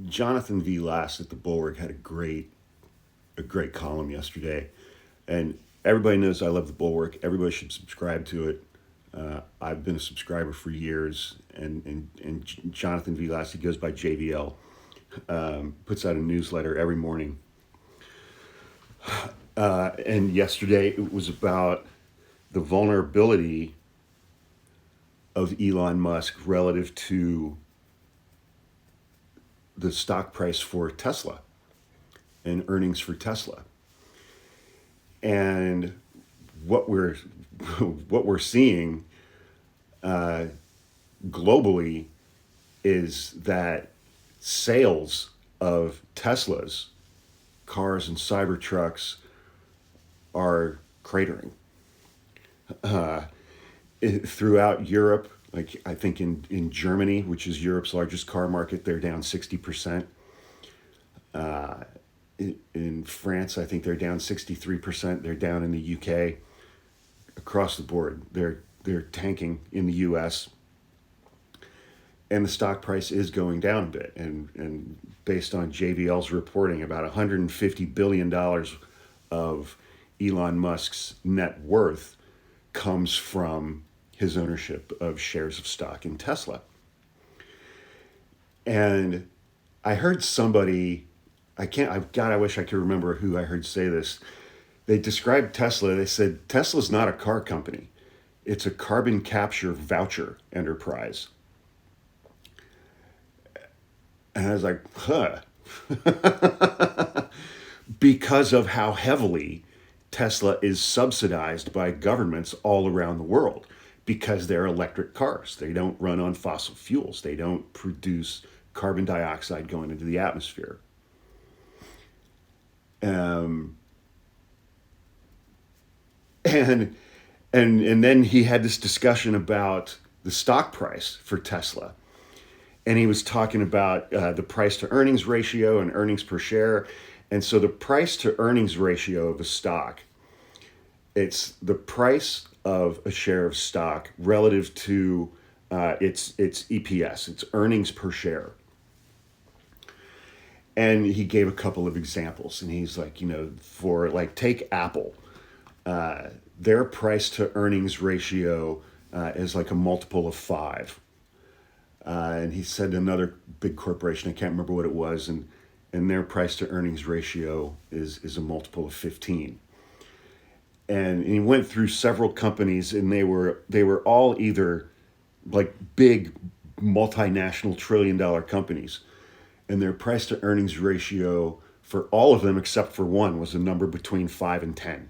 Jonathan V. Last at the Bulwark had a great column yesterday, and everybody knows I love the Bulwark. Everybody should subscribe to it. I've been a subscriber for years, and Jonathan V. Last, he goes by JVL, puts out a newsletter every morning. And yesterday it was about the vulnerability of Elon Musk relative to the stock price for Tesla and earnings for Tesla. And what we're what we're seeing globally is that sales of Teslas, cars and Cybertrucks, are cratering throughout Europe. Like I think in Germany, which is Europe's largest car market, they're down 60%. In France, I think they're down 63%. They're down in the UK. Across the board, they're tanking in the US. And the stock price is going down a bit. And based on JVL's reporting, about $150 billion of Elon Musk's net worth comes from his ownership of shares of stock in Tesla. And I heard somebody, I wish I could remember who I heard say this. They described Tesla, they said, Tesla's not a car company. It's a carbon capture voucher enterprise. And I was like, huh. Because of how heavily Tesla is subsidized by governments all around the world, because they're electric cars. They don't run on fossil fuels. They don't produce carbon dioxide going into the atmosphere. And then he had this discussion about the stock price for Tesla. And he was talking about the price to earnings ratio and earnings per share. And so the price to earnings ratio of a stock, it's the price of a share of stock relative to its EPS, its earnings per share. And he gave a couple of examples. And he's like, for like, take Apple. Their price to earnings ratio is like a multiple of 5. And he said another big corporation, I can't remember what it was, and their price to earnings ratio is a multiple of 15. And he went through several companies, and they were all either like big multinational trillion-dollar companies, and their price to earnings ratio for all of them except for one was a number between 5 and 10.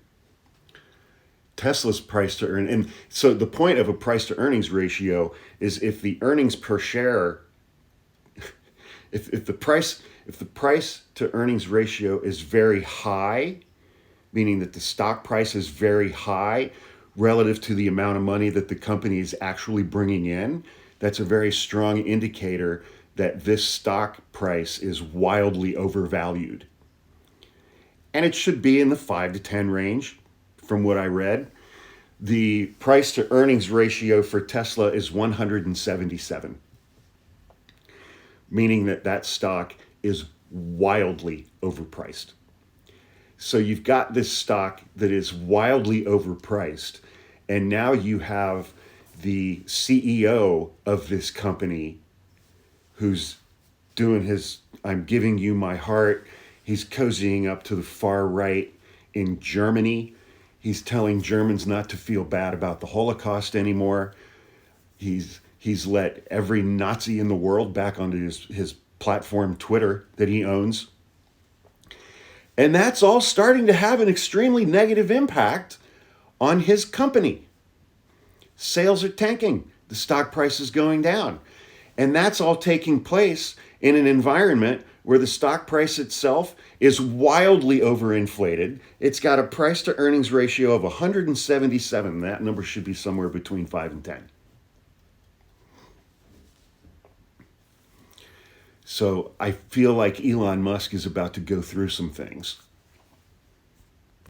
Tesla's price to earn, and so the point of a price to earnings ratio is if the earnings per share, if the price to earnings ratio is very high, meaning that the stock price is very high relative to the amount of money that the company is actually bringing in, that's a very strong indicator that this stock price is wildly overvalued. And it should be in the 5 to 10 range. From what I read, the price to earnings ratio for Tesla is 177, meaning that stock is wildly overpriced. So you've got this stock that is wildly overpriced, and now you have the CEO of this company who's doing his, I'm giving you my heart. He's cozying up to the far right in Germany. He's telling Germans not to feel bad about the Holocaust anymore. He's let every Nazi in the world back onto his platform, Twitter, that he owns. And that's all starting to have an extremely negative impact on his company. Sales are tanking. The stock price is going down. And that's all taking place in an environment where the stock price itself is wildly overinflated. It's got a price to earnings ratio of 177. That number should be somewhere between 5 and 10. So I feel like Elon Musk is about to go through some things.